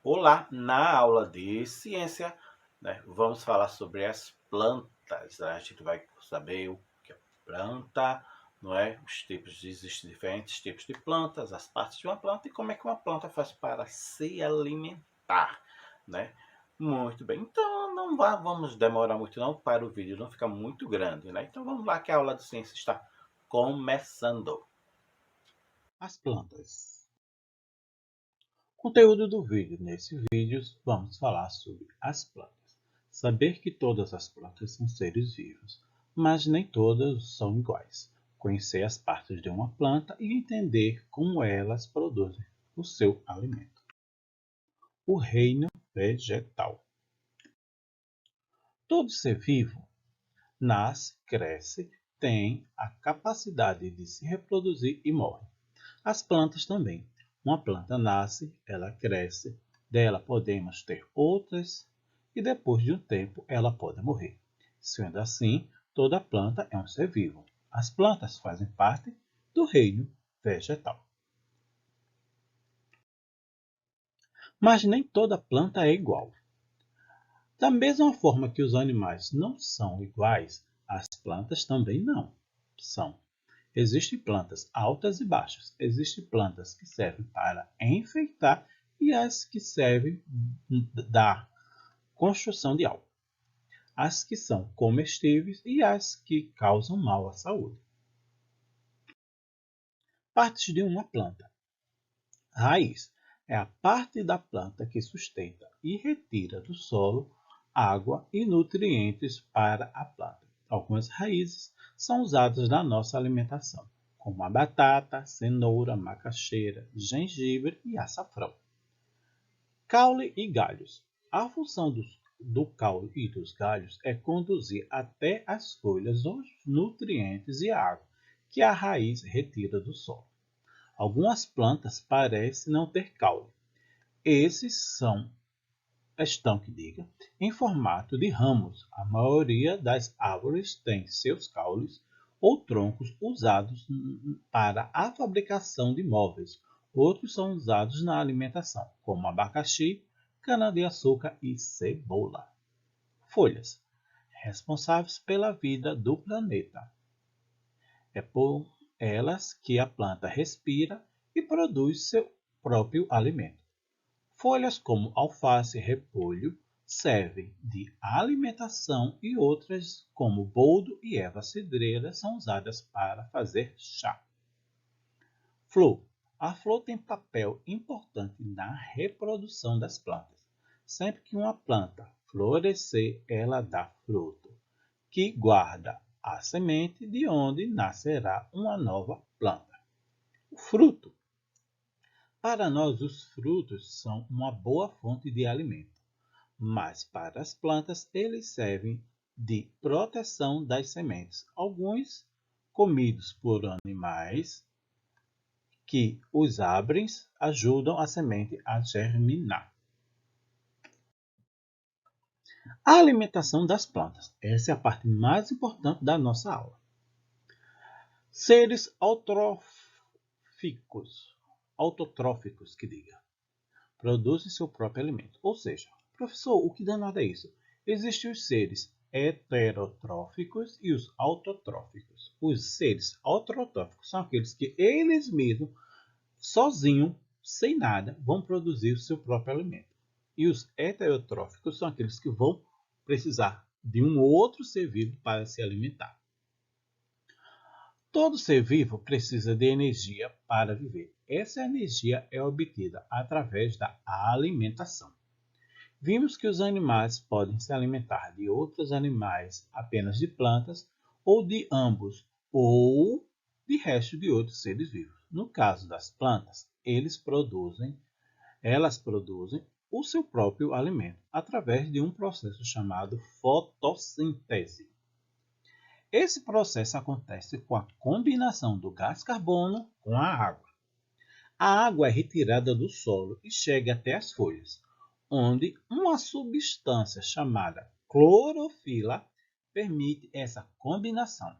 Olá, na aula de ciência, né, vamos falar sobre as plantas. A gente vai saber o que é planta, não é? Existem diferentes tipos de plantas, as partes de uma planta e como é que uma planta faz para se alimentar, né? Muito bem, então não vamos demorar muito não para o vídeo não ficar muito grande, né? Então vamos lá que a aula de ciência está começando. As plantas. Conteúdo do vídeo. Nesse vídeo vamos falar sobre as plantas. Saber que todas as plantas são seres vivos, mas nem todas são iguais. Conhecer as partes de uma planta e entender como elas produzem o seu alimento. O reino vegetal. Todo ser vivo nasce, cresce, tem a capacidade de se reproduzir e morre. As plantas também. Uma planta nasce, ela cresce, dela podemos ter outras e depois de um tempo ela pode morrer. Sendo assim, toda planta é um ser vivo. As plantas fazem parte do reino vegetal. Mas nem toda planta é igual. Da mesma forma que os animais não são iguais, as plantas também não são. Existem plantas altas e baixas. Existem plantas que servem para enfeitar e as que servem da construção de algo. As que são comestíveis e as que causam mal à saúde. Partes de uma planta. Raiz é a parte da planta que sustenta e retira do solo água e nutrientes para a planta. Algumas raízes são usadas na nossa alimentação, como a batata, cenoura, macaxeira, gengibre e açafrão. Caule e galhos. A função do caule e dos galhos é conduzir até as folhas os nutrientes e a água que a raiz retira do solo. Algumas plantas parecem não ter caule. Esses estão em formato de ramos. A maioria das árvores tem seus caules ou troncos usados para a fabricação de móveis. Outros são usados na alimentação, como abacaxi, cana-de-açúcar e cebola. Folhas, responsáveis pela vida do planeta. É por elas que a planta respira e produz seu próprio alimento. Folhas como alface e repolho servem de alimentação e outras, como boldo e erva cidreira, são usadas para fazer chá. Flor. A flor tem papel importante na reprodução das plantas. Sempre que uma planta florescer, ela dá fruto, que guarda a semente de onde nascerá uma nova planta. O fruto. Para nós, os frutos são uma boa fonte de alimento, mas para as plantas eles servem de proteção das sementes. Alguns comidos por animais que os abrem ajudam a semente a germinar. A alimentação das plantas. Essa é a parte mais importante da nossa aula. Seres autotróficos, produzem seu próprio alimento. Ou seja, professor, o que danado é isso? Existem os seres heterotróficos e os autotróficos. Os seres autotróficos são aqueles que eles mesmos, sozinhos, sem nada, vão produzir o seu próprio alimento. E os heterotróficos são aqueles que vão precisar de um outro ser vivo para se alimentar. Todo ser vivo precisa de energia para viver. Essa energia é obtida através da alimentação. Vimos que os animais podem se alimentar de outros animais apenas de plantas, ou de ambos, ou de resto de outros seres vivos. No caso das plantas, elas produzem o seu próprio alimento através de um processo chamado fotossíntese. Esse processo acontece com a combinação do gás carbono com a água. A água é retirada do solo e chega até as folhas, onde uma substância chamada clorofila permite essa combinação.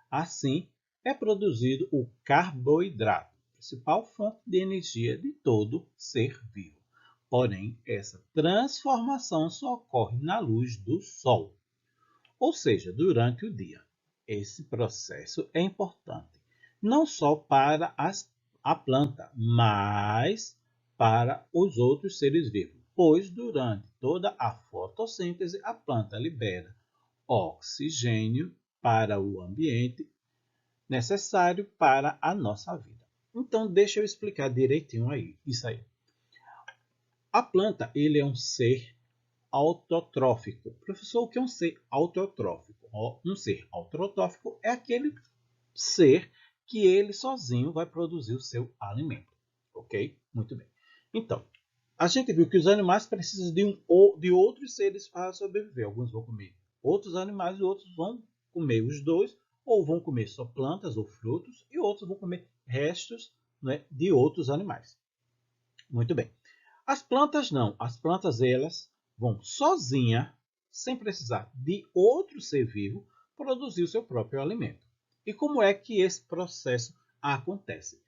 Assim, é produzido o carboidrato, principal fonte de energia de todo ser vivo. Porém, essa transformação só ocorre na luz do sol, ou seja, durante o dia. Esse processo é importante não só para a planta, mas para os outros seres vivos, pois durante toda a fotossíntese a planta libera oxigênio para o ambiente necessário para a nossa vida. Então, deixa eu explicar direitinho isso aí. A planta, ele é um ser autotrófico. Professor, o que é um ser autotrófico? Um ser autotrófico é aquele ser que ele sozinho vai produzir o seu alimento. Ok? Muito bem. Então, a gente viu que os animais precisam de outros seres para sobreviver. Alguns vão comer outros animais e outros vão comer os dois, ou vão comer só plantas ou frutos, e outros vão comer restos, né, de outros animais. Muito bem. As plantas não. As plantas, elas vão sozinha, sem precisar de outro ser vivo, produzir o seu próprio alimento. E como é que esse processo acontece?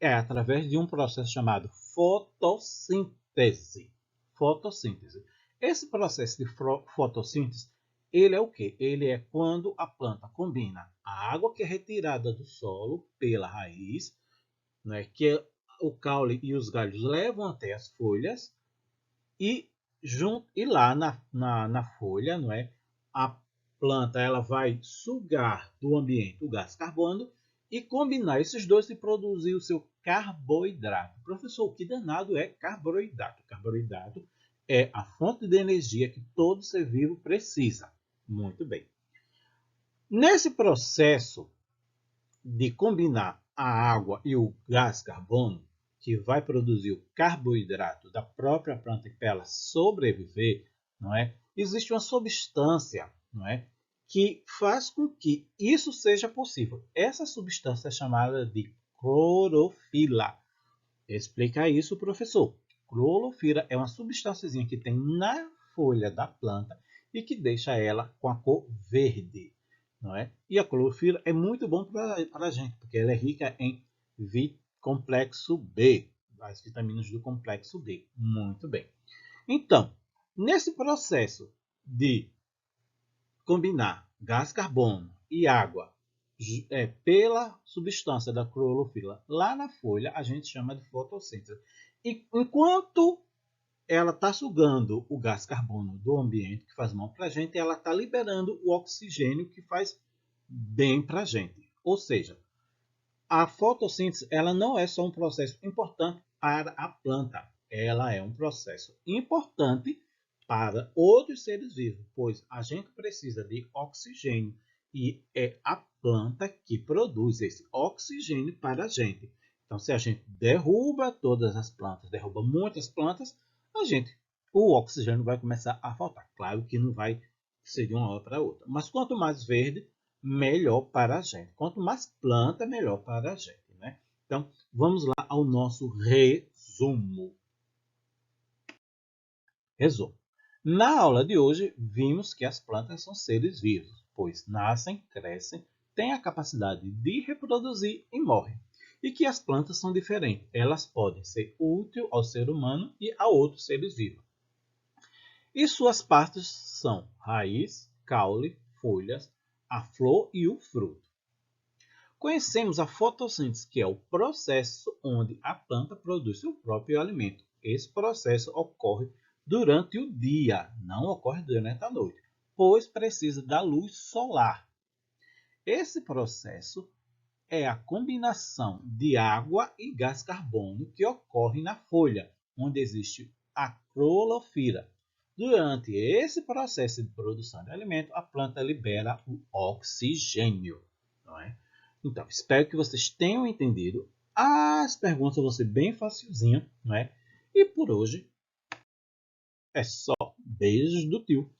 É através de um processo chamado fotossíntese. Fotossíntese. Esse processo de fotossíntese, ele é o quê? Ele é quando a planta combina a água que é retirada do solo pela raiz, né, que o caule e os galhos levam até as folhas, e lá na folha, não é, a planta ela vai sugar do ambiente o gás carbono e combinar esses dois e produzir o seu carboidrato. Professor, que danado é carboidrato? Carboidrato é a fonte de energia que todo ser vivo precisa. Muito bem. Nesse processo de combinar a água e o gás carbono, que vai produzir o carboidrato da própria planta para ela sobreviver, não é? Existe uma substância, não é, que faz com que isso seja possível. Essa substância é chamada de clorofila. Explica isso, professor. Clorofila é uma substância que tem na folha da planta e que deixa ela com a cor verde. Não é? E a clorofila é muito bom para a gente, porque ela é rica em complexo B, as vitaminas do complexo B. Muito bem. Então, nesse processo de combinar gás carbono e água pela substância da clorofila lá na folha, a gente chama de fotossíntese. E enquanto ela está sugando o gás carbono do ambiente, que faz mal para a gente, ela está liberando o oxigênio, que faz bem para a gente. Ou seja, a fotossíntese ela não é só um processo importante para a planta, ela é um processo importante para outros seres vivos, pois a gente precisa de oxigênio e é a planta que produz esse oxigênio para a gente. Então, se a gente derruba todas as plantas, derruba muitas plantas, o oxigênio vai começar a faltar. Claro que não vai ser de uma hora para outra, mas quanto mais verde, melhor para a gente. Quanto mais planta, melhor para a gente, né? Então, vamos lá ao nosso resumo. Resumo. Na aula de hoje, vimos que as plantas são seres vivos, pois nascem, crescem, têm a capacidade de reproduzir e morrem. E que as plantas são diferentes. Elas podem ser úteis ao ser humano e a outros seres vivos. E suas partes são raiz, caule, folhas, a flor e o fruto. Conhecemos a fotossíntese, que é o processo onde a planta produz seu próprio alimento. Esse processo ocorre durante o dia, não ocorre durante a noite, pois precisa da luz solar. Esse processo é a combinação de água e gás carbono que ocorre na folha, onde existe a clorofila. Durante esse processo de produção de alimento, a planta libera o oxigênio. Não é? Então, espero que vocês tenham entendido. As perguntas vão ser bem facilzinhas, não é? E por hoje é só. Beijos do tio.